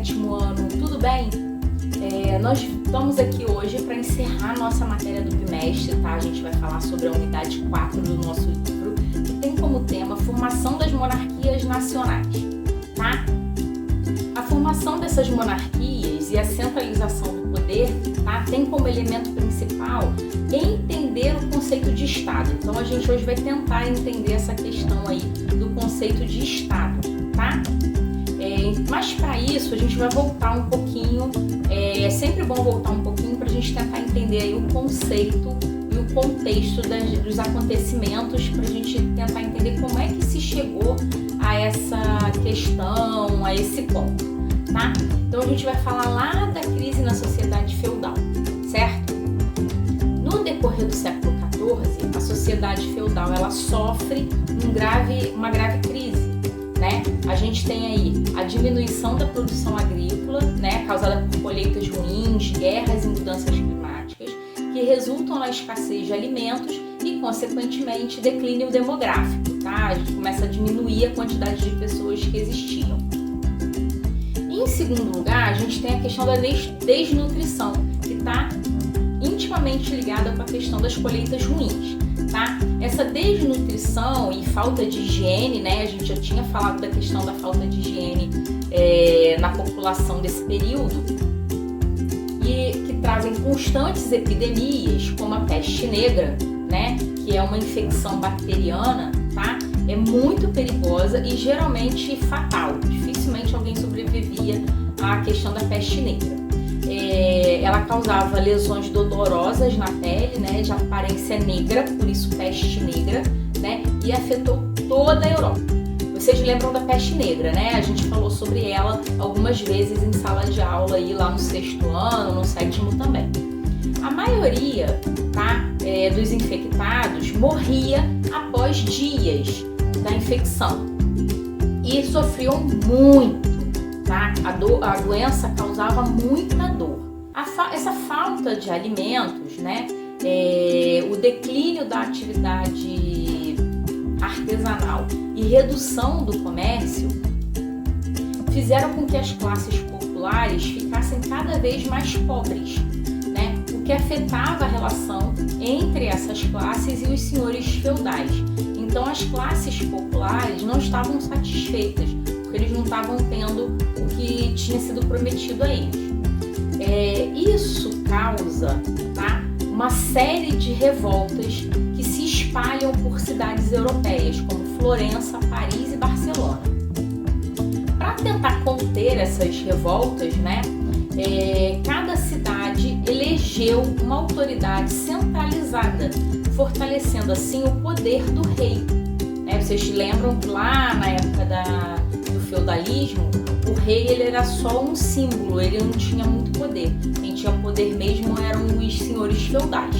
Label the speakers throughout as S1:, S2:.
S1: 7º ano, tudo bem? Nós estamos aqui hoje para encerrar nossa matéria do bimestre, tá? A gente vai falar sobre a unidade 4 do nosso livro, que tem como tema Formação das Monarquias Nacionais, tá? A formação dessas monarquias e a centralização do poder, tá? Tem como elemento principal entender o conceito de Estado. Então a gente hoje vai tentar entender essa questão aí do conceito de Estado, tá? Mas para isso a gente vai voltar um pouquinho, é sempre bom voltar um pouquinho para a gente tentar entender aí o conceito e o contexto dos acontecimentos, para a gente tentar entender como é que se chegou a essa questão, a esse ponto, tá? Então a gente vai falar lá da crise na sociedade feudal, certo? No decorrer do século XIV, a sociedade feudal ela sofre uma grave crise, né? A gente tem aí a diminuição da produção agrícola, né, causada por colheitas ruins, guerras e mudanças climáticas, que resultam na escassez de alimentos e, consequentemente, declínio demográfico, tá? A gente começa a diminuir a quantidade de pessoas que existiam. Em segundo lugar, a gente tem a questão da desnutrição, que está intimamente ligada com a questão das colheitas ruins, tá? Essa desnutrição e falta de higiene, né? A gente já tinha falado da questão da falta de higiene na população desse período, e que trazem constantes epidemias, como a peste negra, né? Que é uma infecção bacteriana, tá? É muito perigosa e geralmente fatal. Dificilmente alguém sobrevivia à questão da peste negra. Ela causava lesões dolorosas na pele, né, de aparência negra, por isso peste negra, né, e afetou toda a Europa. Vocês lembram da peste negra, né? A gente falou sobre ela algumas vezes em sala de aula aí lá no 6º ano, no 7º também. A maioria, tá, dos infectados morria após dias da infecção e sofriam muito, tá? A doença causava muita dor. Essa falta de alimentos, né, o declínio da atividade artesanal e redução do comércio fizeram com que as classes populares ficassem cada vez mais pobres, né, o que afetava a relação entre essas classes e os senhores feudais. Então as classes populares não estavam satisfeitas, porque eles não estavam tendo o que tinha sido prometido a eles. Isso causa, tá, uma série de revoltas que se espalham por cidades europeias, como Florença, Paris e Barcelona. Para tentar conter essas revoltas, né, cada cidade elegeu uma autoridade centralizada, fortalecendo assim o poder do rei. Vocês lembram que lá na época do feudalismo, o rei ele era só um símbolo, ele não tinha muito poder. Quem tinha poder mesmo eram os senhores feudais.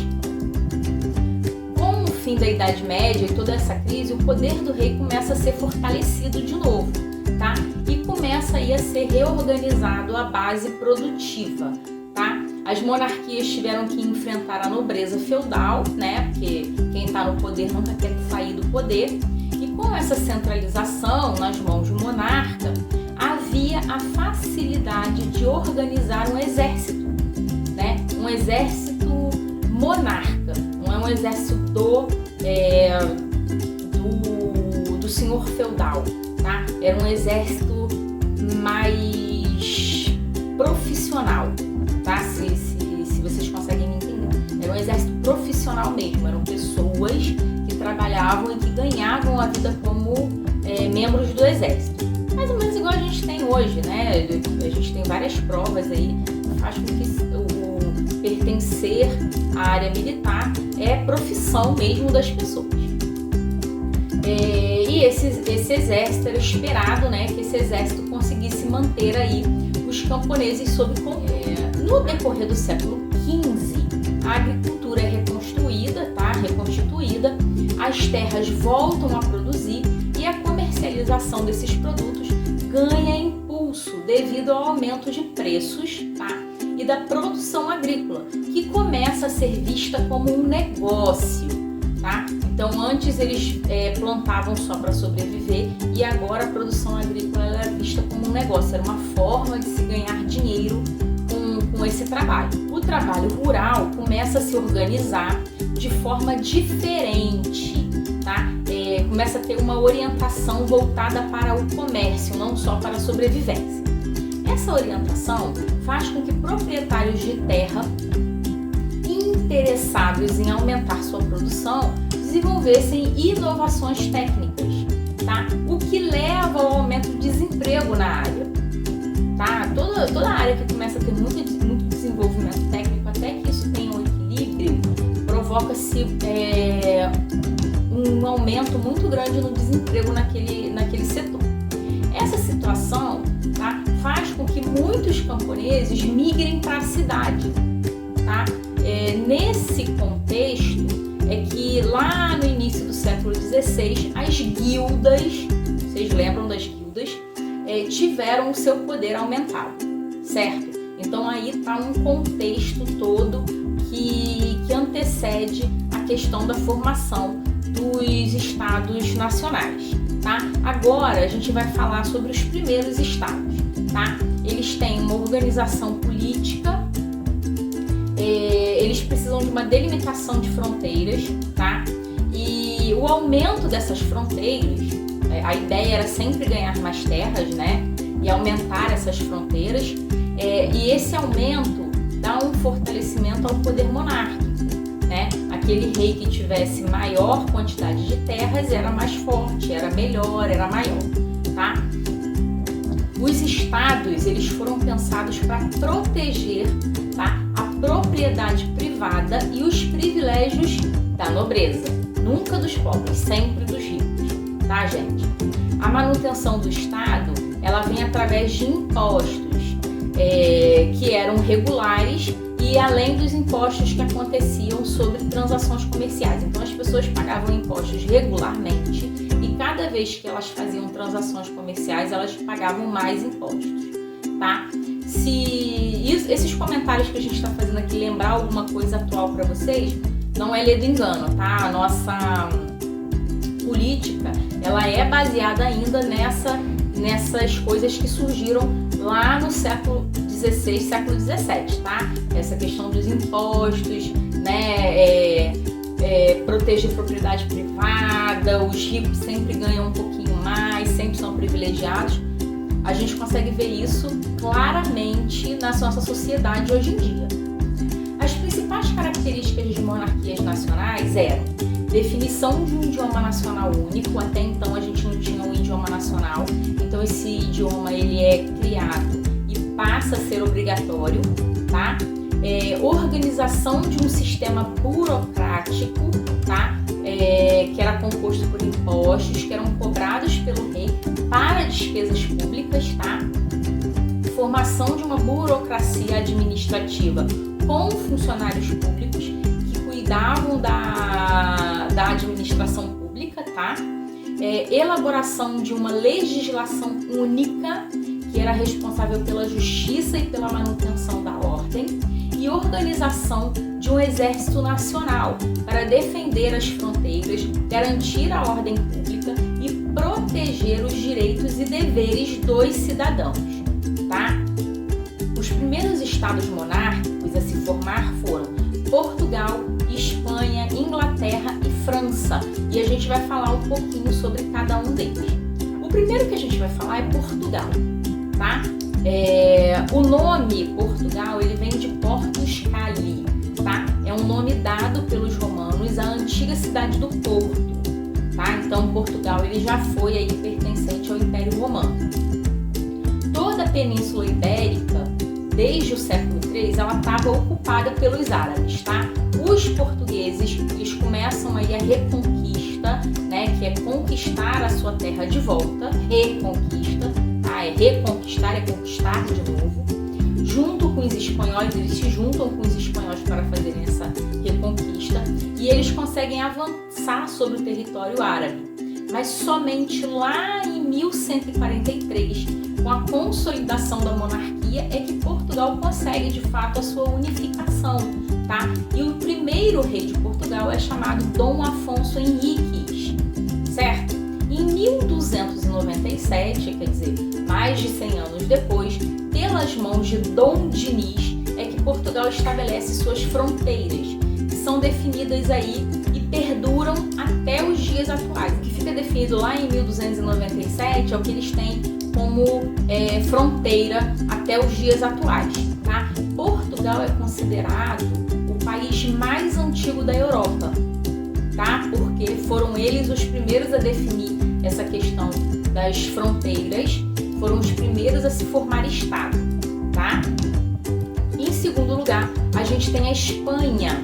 S1: Com o fim da Idade Média e toda essa crise, o poder do rei começa a ser fortalecido de novo, tá? E começa aí a ser reorganizado a base produtiva, tá? As monarquias tiveram que enfrentar a nobreza feudal, né? Porque quem está no poder nunca quer sair do poder. E com essa centralização nas mãos do monarca, havia a facilidade de organizar um exército, né? Um exército monarca, não é um exército do senhor feudal, tá? Era um exército mais profissional, tá? Se vocês conseguem me entender. Era um exército profissional mesmo, eram pessoas que trabalhavam e que ganhavam a vida como membros do exército. Mais ou menos igual a gente tem hoje, né? A gente tem várias provas aí que faz com que o pertencer à área militar é profissão mesmo das pessoas. E esse exército era esperado, né? Que esse exército conseguisse manter aí os camponeses sob controle. No decorrer do século XV, a agricultura é reconstituída, as terras voltam a produzir e a comercialização desses produtos ganha impulso devido ao aumento de preços, tá? E e da produção agrícola, que começa a ser vista como um negócio, tá? Então antes eles plantavam só para sobreviver e agora a produção agrícola era vista como um negócio, era uma forma de se ganhar dinheiro com esse trabalho. O trabalho rural começa a se organizar de forma diferente, tá? Começa a ter uma orientação voltada para o comércio, não só para a sobrevivência. Essa orientação faz com que proprietários de terra interessados em aumentar sua produção desenvolvessem inovações técnicas, tá? O que leva ao aumento do desemprego na área, tá? Toda área que começa a ter muito desenvolvimento técnico, até que isso tenha um equilíbrio, provoca-se um aumento muito grande no desemprego naquele setor. Essa situação, tá, faz com que muitos camponeses migrem para a cidade, tá? Nesse contexto é que lá no início do século XVI as guildas, vocês lembram das guildas, tiveram o seu poder aumentado, certo? Então aí está um contexto todo que antecede a questão da formação dos estados nacionais, tá? Agora a gente vai falar sobre os primeiros estados, tá? Eles têm uma organização política, eles precisam de uma delimitação de fronteiras, tá? E o aumento dessas fronteiras, a ideia era sempre ganhar mais terras, né? E aumentar essas fronteiras, e esse aumento dá um fortalecimento ao poder monárquico, né? Aquele rei que tivesse maior quantidade de terras era mais forte, era melhor, era maior, tá? Os estados, eles foram pensados para proteger, tá, a propriedade privada e os privilégios da nobreza, nunca dos pobres, sempre dos ricos, tá, gente? A manutenção do estado, ela vem através de impostos, que eram regulares e além dos impostos que aconteciam sobre transações comerciais. Então as pessoas pagavam impostos regularmente e cada vez que elas faziam transações comerciais, elas pagavam mais impostos, tá? Se esses comentários que a gente está fazendo aqui lembrar alguma coisa atual para vocês, não é ledo engano, tá? A nossa política, ela é baseada ainda nessas coisas que surgiram lá no século XVI, século XVII, tá? Essa questão dos impostos, né? Proteger propriedade privada, os ricos sempre ganham um pouquinho mais, sempre são privilegiados. A gente consegue ver isso claramente na nossa sociedade hoje em dia. As principais características de monarquias nacionais eram definição de um idioma nacional único. Até então a gente não tinha um idioma nacional, então esse idioma ele é criado e passa a ser obrigatório, tá? Organização de um sistema burocrático, tá? Que era composto por impostos que eram cobrados pelo rei para despesas públicas, tá? Formação de uma burocracia administrativa com funcionários públicos que cuidavam da administração pública, tá? Elaboração de uma legislação única que era responsável pela justiça e pela manutenção da ordem, e organização de um exército nacional para defender as fronteiras, garantir a ordem pública e proteger os direitos e deveres dos cidadãos, tá? Os primeiros estados monárquicos a se formar foram Portugal, Espanha, Inglaterra e França, e a gente vai falar um pouquinho sobre cada um deles. O primeiro que a gente vai falar é Portugal, tá? O nome Portugal, ele vem de Portus Cali, tá? É um nome dado pelos romanos à antiga cidade do Porto, tá? Então Portugal ele já foi aí pertencente ao Império Romano. Toda a Península Ibérica, desde o século III, ela estava ocupada pelos árabes, tá? Os portugueses, eles começam aí a reconquista, né? Que é conquistar a sua terra de volta, reconquista, tá? Reconquistar, é conquistar de novo. Junto com os espanhóis, eles se juntam com os espanhóis para fazerem essa reconquista e eles conseguem avançar sobre o território árabe. Mas somente lá em 1143, com a consolidação da monarquia monarquia é que Portugal consegue de fato a sua unificação, tá? E o primeiro rei de Portugal é chamado Dom Afonso Henriques, certo? Em 1297, quer dizer, mais de 100 anos depois, pelas mãos de Dom Dinis, é que Portugal estabelece suas fronteiras, que são definidas aí e perduram até os dias atuais. O que fica definido lá em 1297 é o que eles têm como fronteira até os dias atuais, tá? Portugal é considerado o país mais antigo da Europa, tá? Porque foram eles os primeiros a definir essa questão das fronteiras, foram os primeiros a se formar Estado, tá? Em segundo lugar, a gente tem a Espanha,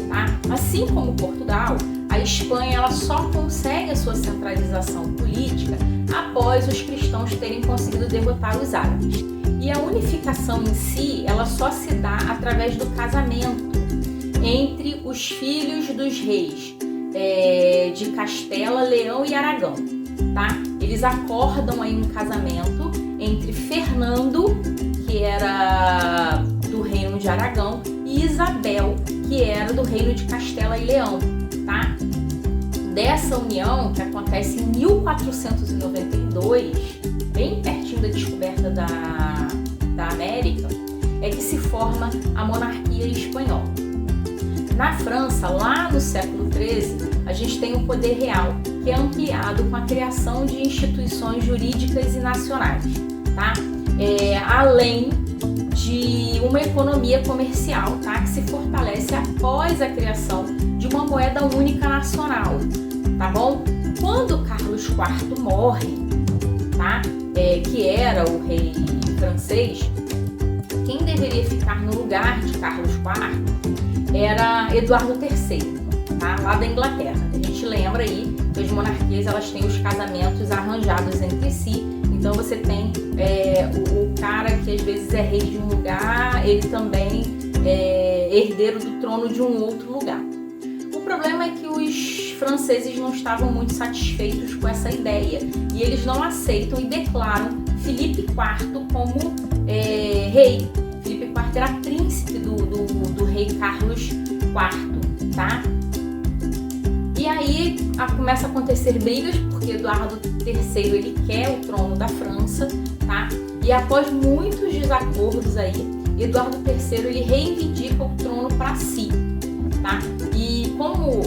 S1: tá? Assim como Portugal, a Espanha ela só consegue a sua centralização política após os cristãos terem conseguido derrotar os árabes. E a unificação em si, ela só se dá através do casamento entre os filhos dos reis de Castela, Leão e Aragão, tá? Eles acordam aí um casamento entre Fernando, que era do reino de Aragão, e Isabel, que era do reino de Castela e Leão, tá? Dessa união, que acontece em 1492, bem pertinho da descoberta da América, é que se forma a monarquia espanhola. Na França, lá no século XIII, a gente tem o poder real, que é ampliado com a criação de instituições jurídicas e nacionais, tá? Além de uma economia comercial, tá? Que se fortalece após a criação de uma moeda única nacional, tá bom? Quando Carlos IV morre, tá? Que era o rei francês, quem deveria ficar no lugar de Carlos IV era Eduardo III, tá? Lá da Inglaterra. A gente lembra aí que as monarquias elas têm os casamentos arranjados entre si, então você tem o cara que às vezes é rei de um lugar, ele também é herdeiro do trono de um outro lugar. O problema é que os franceses não estavam muito satisfeitos com essa ideia e eles não aceitam e declaram Filipe IV como rei. Filipe IV era príncipe do rei Carlos IV, tá? E aí começa a acontecer brigas, porque Eduardo III ele quer o trono da França, tá? E após muitos desacordos aí, Eduardo III ele reivindica o trono para si, tá? E como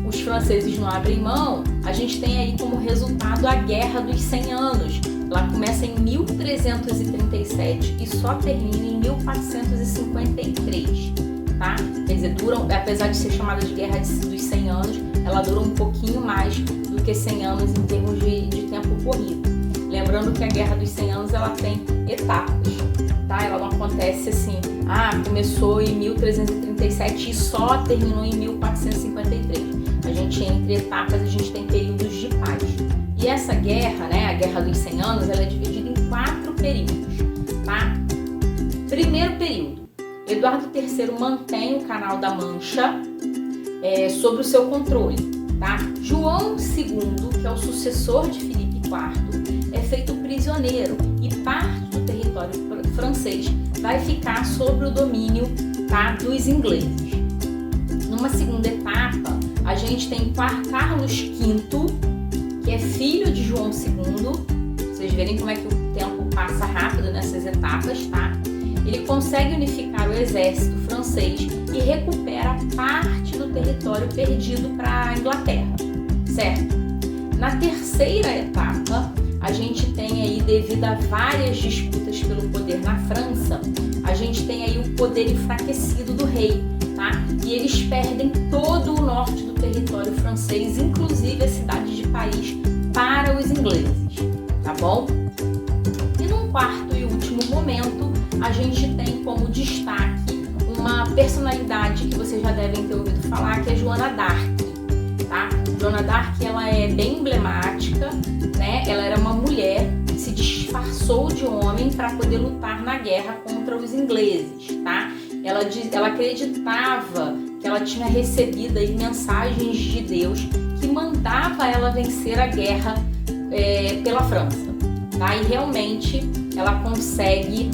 S1: os franceses não abrem mão, a gente tem aí como resultado a Guerra dos 100 Anos. Ela começa em 1337 e só termina em 1453, tá? Quer dizer, apesar de ser chamada de Guerra dos 100 Anos, ela dura um pouquinho mais do que 100 anos em termos de tempo corrido. Lembrando que a Guerra dos 100 Anos ela tem etapas, tá? Ela não acontece assim, começou em 1337 e só terminou em 1453. A gente, entre etapas, a gente tem períodos de paz. E essa guerra, né, a Guerra dos 100 Anos, ela é dividida em 4 períodos, tá? Primeiro período, Eduardo III mantém o Canal da Mancha sob o seu controle, tá? João II, que é o sucessor de Filipe IV, é feito prisioneiro e parte do território francês vai ficar sob o domínio, tá, dos ingleses. Numa segunda etapa, a gente tem Carlos V, que é filho de João II. Vocês verem como é que o tempo passa rápido nessas etapas, tá? Ele consegue unificar o exército francês e recupera parte do território perdido para a Inglaterra, certo? Na terceira etapa, a gente tem aí, devido a várias disputas pelo poder na França, a gente tem aí o poder enfraquecido do rei, tá? E eles perdem todo o norte do território francês, inclusive a cidade de Paris, para os ingleses, tá bom? E num quarto e último momento, a gente tem como destaque uma personalidade que vocês já devem ter ouvido falar, que é Joana d'Arc, tá? Joana d'Arc, ela é bem emblemática, né? Ela era uma mulher que se disfarçou de homem para poder lutar na guerra contra os ingleses, tá? Ela acreditava que ela tinha recebido aí mensagens de Deus que mandava ela vencer a guerra pela França, tá? E realmente ela consegue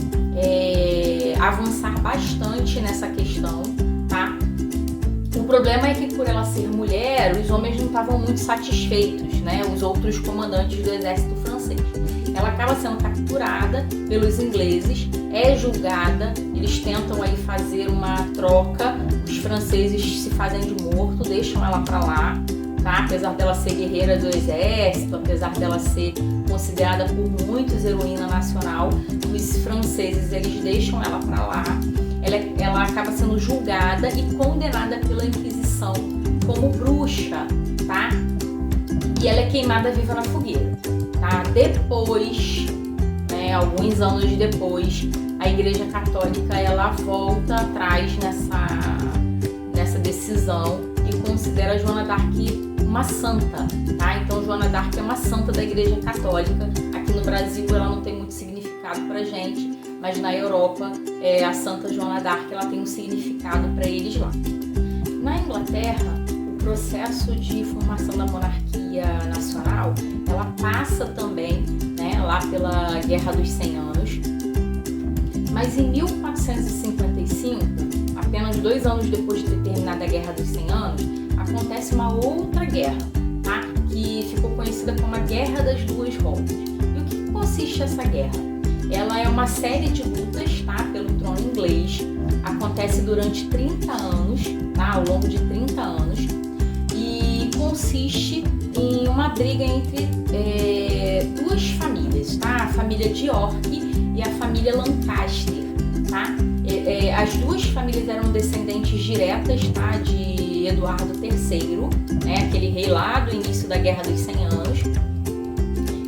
S1: avançar bastante nessa questão, tá? O problema é que por ela ser mulher, os homens não estavam muito satisfeitos, né? Os outros comandantes do exército francês. Ela acaba sendo capturada pelos ingleses, é julgada, eles tentam aí fazer uma troca, os franceses se fazem de morto, deixam ela pra lá, tá? Apesar dela ser guerreira do exército, apesar dela ser considerada por muitos heroína nacional, os franceses eles deixam ela pra lá. Ela acaba sendo julgada e condenada pela Inquisição como bruxa, tá? E ela é queimada viva na fogueira, tá? Depois, né, alguns anos depois, a Igreja Católica ela volta atrás nessa decisão e considera Joana d'Arc uma santa, tá? Então Joana d'Arc é uma santa da Igreja Católica. Aqui no Brasil ela não tem muito significado pra gente, mas na Europa a Santa Joana d'Arc ela tem um significado para eles lá. Na Inglaterra, o processo de formação da monarquia nacional, ela passa também, né, lá pela Guerra dos 100 Anos, mas em 1455, apenas 2 anos depois de ter terminado a Guerra dos 100 Anos, acontece uma outra guerra, tá? Que ficou conhecida como a Guerra das Duas Voltas. E o que consiste essa guerra? Ela é uma série de lutas, tá, pelo trono inglês, acontece durante 30 anos, tá, ao longo de 30 anos, e consiste em uma briga entre duas famílias, tá, a família de York e a família Lancaster, tá. As duas famílias eram descendentes diretas, tá, de Eduardo III, né, aquele rei lá do início da Guerra dos 100 Anos,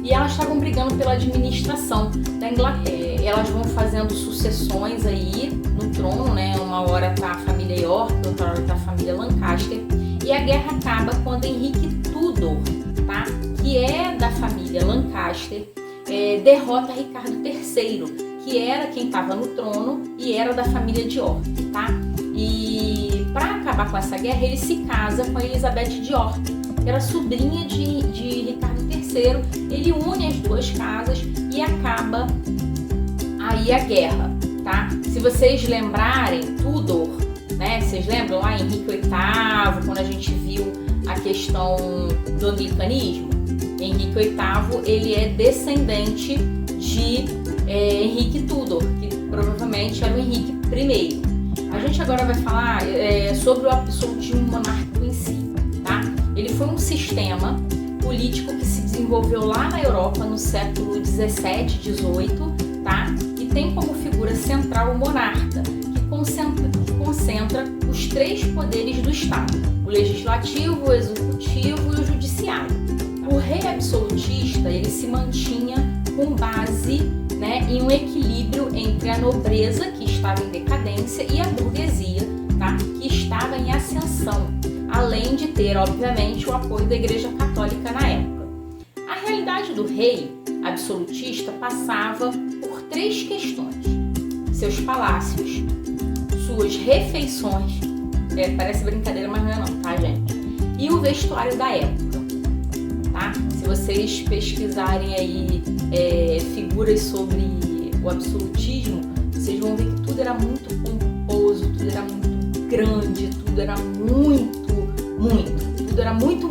S1: e elas estavam brigando pela administração da Inglaterra. Elas vão fazendo sucessões aí no trono, né? Uma hora tá a família York, outra hora tá a família Lancaster. E a guerra acaba quando Henrique Tudor, tá? Que é da família Lancaster, derrota Ricardo III, que era quem estava no trono e era da família de York, tá? E para acabar com essa guerra, ele se casa com a Elizabeth de York, que era sobrinha de Ricardo III. Ele une as duas casas e acaba aí a guerra, tá? Se vocês lembrarem, Tudor, né? Vocês lembram lá Henrique VIII, quando a gente viu a questão do anglicanismo? Henrique VIII, ele é descendente de Henrique Tudor, que provavelmente era o Henrique I. A gente agora vai falar sobre o absolutismo monárquico em si, tá? Ele foi um sistema político que se desenvolveu lá na Europa no século 17, 18, tá? E tem como figura central o monarca, que concentra os 3 poderes do Estado: o legislativo, o executivo e o judiciário. O rei absolutista, ele se mantinha com base, né, em um equilíbrio entre a nobreza, que estava em decadência, e a burguesia, tá, que estava em ascensão, além de ter, obviamente, o apoio da Igreja Católica na época. A realidade do rei absolutista passava por 3 questões: seus palácios, suas refeições, parece brincadeira, mas não é não, tá, gente? E o vestuário da época, tá? Se vocês pesquisarem aí figuras sobre o absolutismo, vocês vão ver que tudo era muito pomposo, tudo era muito grande, tudo era tudo era muito,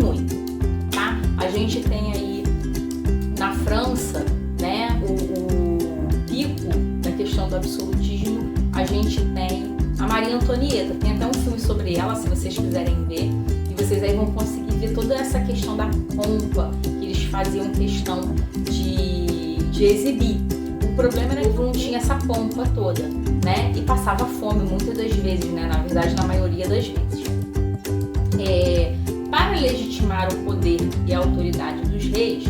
S1: tá? A gente tem aí na França, né, o pico da questão do absolutismo. A gente tem a Maria Antonieta, tem até um filme sobre ela, se vocês quiserem ver, e vocês aí vão conseguir ver toda essa questão da pompa que eles faziam questão de exibir. O problema era que não tinha essa pompa toda, né? E passava fome muitas das vezes, né? Na verdade, na maioria das vezes. Para legitimar o poder e a autoridade dos reis,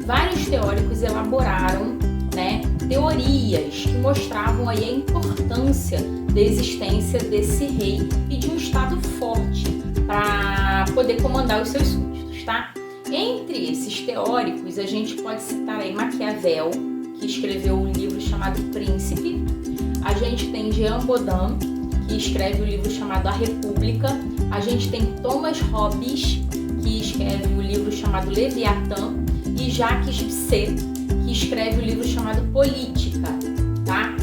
S1: vários teóricos elaboraram, né, teorias que mostravam aí a importância da existência desse rei e de um Estado forte para poder comandar os seus súditos, tá? Entre esses teóricos, a gente pode citar aí Maquiavel, que escreveu um livro chamado Príncipe. A gente tem Jean Bodin, que escreve o livro chamado A República. A gente tem Thomas Hobbes, que escreve o livro chamado Leviatã, e Jacques Vissé, que escreve o livro chamado Política, tá?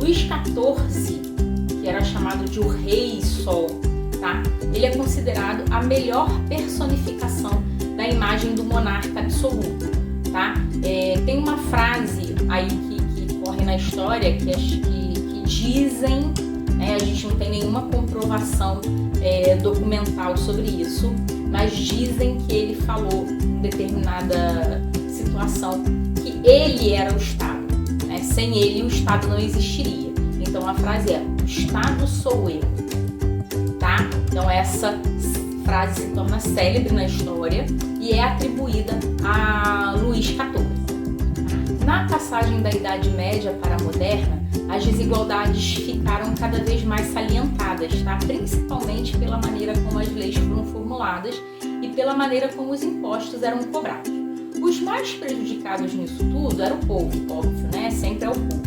S1: Luís XIV, que era chamado de o Rei Sol, tá? Ele é considerado a melhor personificação da imagem do monarca absoluto, tá? Tem uma frase aí que corre na história que dizem, a gente não tem nenhuma comprovação documental sobre isso, mas dizem que ele falou em determinada situação que ele era o Estado, né? Sem ele o Estado não existiria. Então a frase é: o Estado sou eu, tá? Então essa frase se torna célebre na história e é atribuída a Luís XIV. Na passagem da Idade Média para a Moderna, as desigualdades ficaram cada vez mais salientadas, tá? Principalmente pela maneira como as leis foram formuladas e pela maneira como os impostos eram cobrados. Os mais prejudicados nisso tudo era o povo, óbvio, né? Sempre é o povo,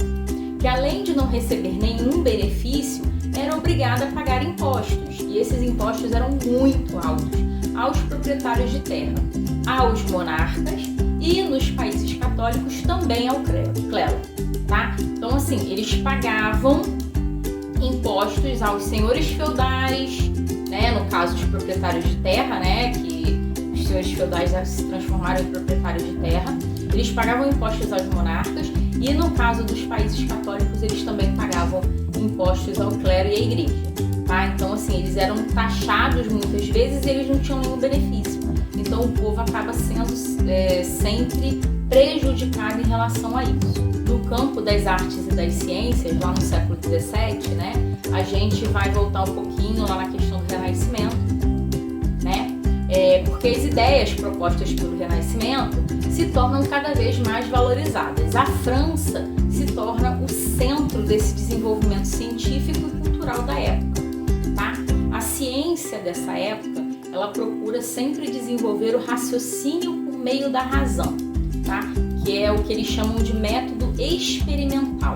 S1: que além de não receber nenhum benefício, era obrigado a pagar impostos, e esses impostos eram muito altos aos proprietários de terra, aos monarcas e, nos países católicos, também ao clero, tá? Então, assim, eles pagavam impostos aos senhores feudais, né? No caso, os proprietários de terra, né? Que os senhores feudais se transformaram em proprietários de terra. Eles pagavam impostos aos monarcas e, no caso dos países católicos, eles também pagavam impostos ao clero e à igreja, tá? Então, assim, eles eram taxados muitas vezes e eles não tinham nenhum benefício. Então, o povo acaba sendo sempre prejudicado em relação a isso. No campo das artes e das ciências, lá no século XVII, né, a gente vai voltar um pouquinho lá na questão do Renascimento, né? Porque as ideias propostas pelo Renascimento se tornam cada vez mais valorizadas. A França se torna o centro desse desenvolvimento científico e cultural da época, tá? A ciência dessa época, ela procura sempre desenvolver o raciocínio por meio da razão, tá? Que é o que eles chamam de método experimental.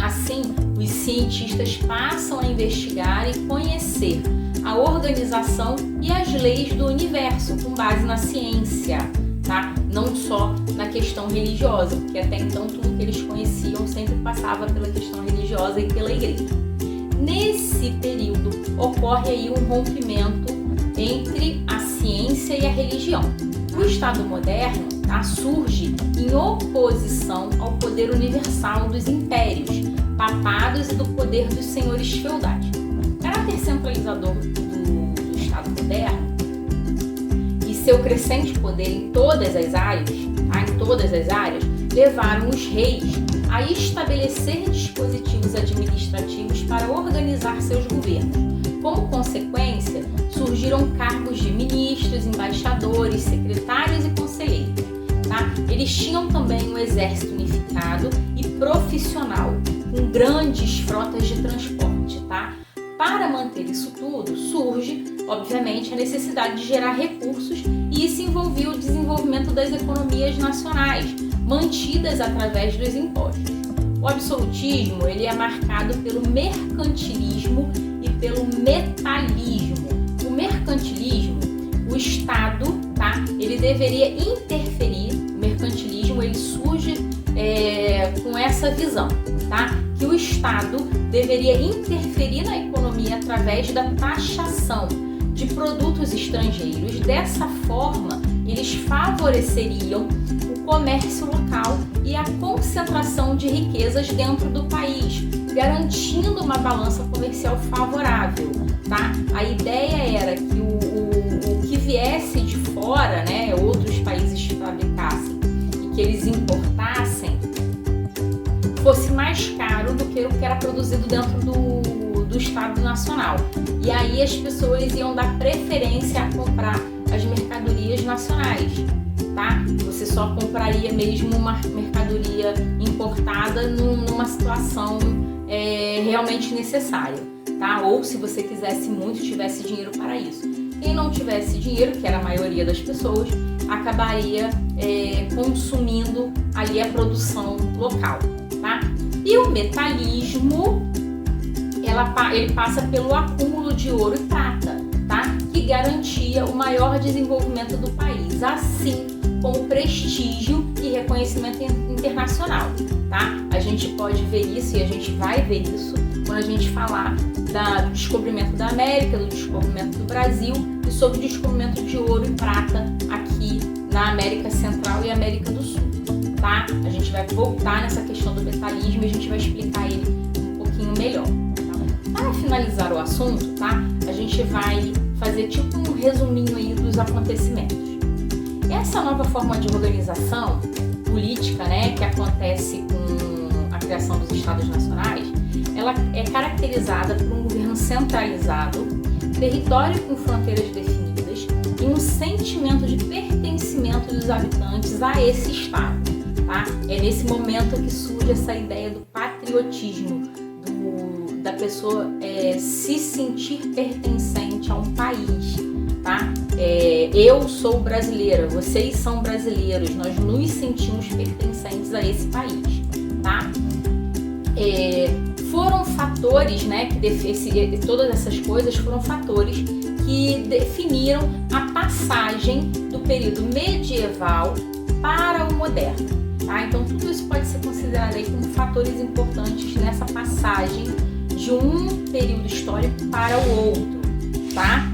S1: Assim, os cientistas passam a investigar e conhecer a organização e as leis do universo com base na ciência, tá? Não só na questão religiosa, porque até então tudo que eles conheciam sempre passava pela questão religiosa e pela igreja. Nesse período ocorre aí um rompimento entre a ciência e a religião. O Estado moderno, tá, surge em oposição ao poder universal dos impérios, papados e do poder dos senhores feudais. O caráter centralizador do Estado moderno e seu crescente poder em todas as áreas, tá, em todas as áreas, levaram os reis a estabelecer dispositivos administrativos para organizar seus governos. Como consequência, surgiram cargos de ministros, embaixadores, secretários e conselheiros, tá? Eles tinham também um exército unificado e profissional, com grandes frotas de transporte, tá? Para manter isso tudo, surge, obviamente, a necessidade de gerar recursos, e isso envolvia o desenvolvimento das economias nacionais, mantidas através dos impostos. O absolutismo, ele é marcado pelo mercantilismo e pelo metalismo. O mercantilismo, o Estado, tá? Ele deveria interferir. O mercantilismo, ele surge com essa visão, tá? Que o Estado deveria interferir na economia através da taxação de produtos estrangeiros. Dessa forma, eles favoreceriam o comércio local e a concentração de riquezas dentro do país, garantindo uma balança comercial favorável, tá? A ideia era que o que viesse de fora, né, outros países fabricassem e que eles importassem, fosse mais caro do que o que era produzido dentro do Estado Nacional. E aí as pessoas iam dar preferência a comprar as mercadorias nacionais, tá? Você só compraria mesmo uma mercadoria importada numa situação realmente necessária, tá? Ou se você quisesse muito, tivesse dinheiro para isso. Quem não tivesse dinheiro, que era a maioria das pessoas, acabaria consumindo ali a produção local, tá? E o metalismo, ele passa pelo acúmulo de ouro e prata, tá? Que garantia o maior desenvolvimento do país, assim como prestígio e reconhecimento internacional, tá? A gente pode ver isso e a gente vai ver isso quando a gente falar do descobrimento da América, do descobrimento do Brasil e sobre o descobrimento de ouro e prata aqui na América Central e América do Sul, tá? A gente vai voltar nessa questão do metalismo e a gente vai explicar ele um pouquinho melhor. Tá? Para finalizar o assunto, tá? A gente vai fazer tipo um resuminho aí dos acontecimentos. Essa nova forma de organização política, né, que acontece com a criação dos Estados Nacionais, ela é caracterizada por um governo centralizado, território com fronteiras definidas e um sentimento de pertencimento dos habitantes a esse Estado. Tá? É nesse momento que surge essa ideia do patriotismo, da pessoa se sentir pertencente a um país. Tá? Eu sou brasileira, vocês são brasileiros, nós nos sentimos pertencentes a esse país. Tá? Foram fatores, né, todas essas coisas foram fatores que definiram a passagem do período medieval para o moderno. Tá? Então tudo isso pode ser considerado aí como fatores importantes nessa passagem de um período histórico para o outro. Tá?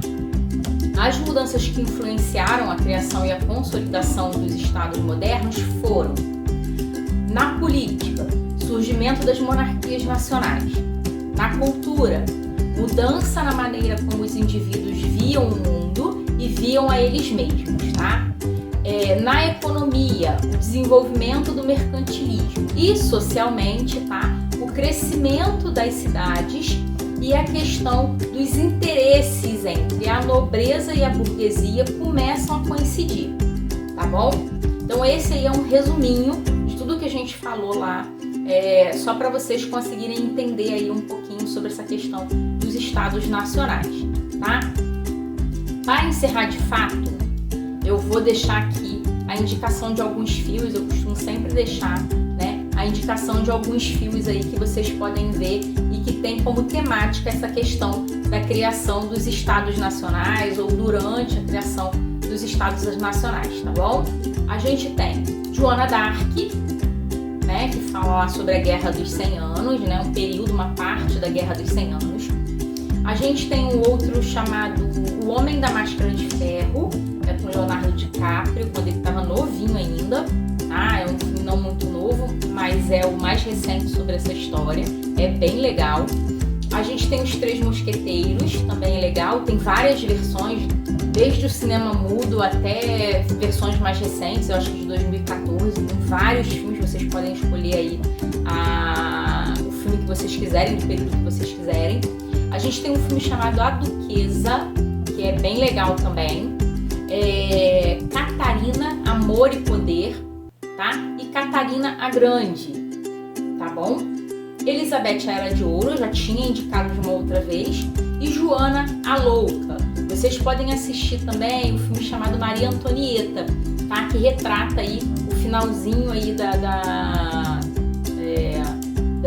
S1: As mudanças que influenciaram a criação e a consolidação dos estados modernos foram: na política, surgimento das monarquias nacionais; na cultura, mudança na maneira como os indivíduos viam o mundo e viam a eles mesmos, tá? Na economia, o desenvolvimento do mercantilismo; e socialmente, tá? O crescimento das cidades e a questão dos interesses entre a nobreza e a burguesia começam a coincidir, tá bom? Então esse aí é um resuminho de tudo que a gente falou lá, só para vocês conseguirem entender aí um pouquinho sobre essa questão dos estados nacionais, tá? Para encerrar de fato, eu vou deixar aqui a indicação de alguns filmes, eu costumo sempre deixar, né, a indicação de alguns filmes aí que vocês podem ver e que tem como temática essa questão da criação dos estados nacionais ou durante a criação dos estados nacionais, tá bom? A gente tem Joana d'Arc, né, que fala sobre a Guerra dos 100 Anos, né, um período, uma parte da Guerra dos 100 Anos. A gente tem um outro chamado O Homem da Máscara de Ferro, com Leonardo DiCaprio, quando ele estava novinho ainda. É um filme não muito novo, mas é o mais recente sobre essa história, é bem legal. A gente tem Os Três Mosqueteiros, também é legal, tem várias versões, desde o cinema mudo até versões mais recentes, eu acho que de 2014, tem vários filmes, vocês podem escolher aí o filme que vocês quiserem, do período que vocês quiserem. A gente tem um filme chamado A Duquesa, que é bem legal também. Catarina, Amor e Poder, tá? E Catarina a Grande, tá bom? Elizabeth, a Era de Ouro, eu já tinha indicado de uma outra vez. E Joana, a Louca. Vocês podem assistir também um filme chamado Maria Antonieta, tá? Que retrata aí o finalzinho aí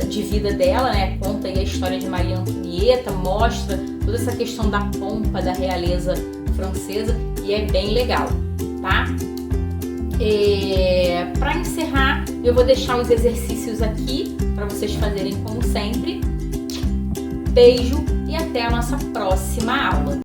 S1: de vida dela, né? Conta aí a história de Maria Antonieta, mostra toda essa questão da pompa da realeza francesa e é bem legal, tá? Para encerrar, eu vou deixar os exercícios aqui para vocês fazerem como sempre. Beijo e até a nossa próxima aula.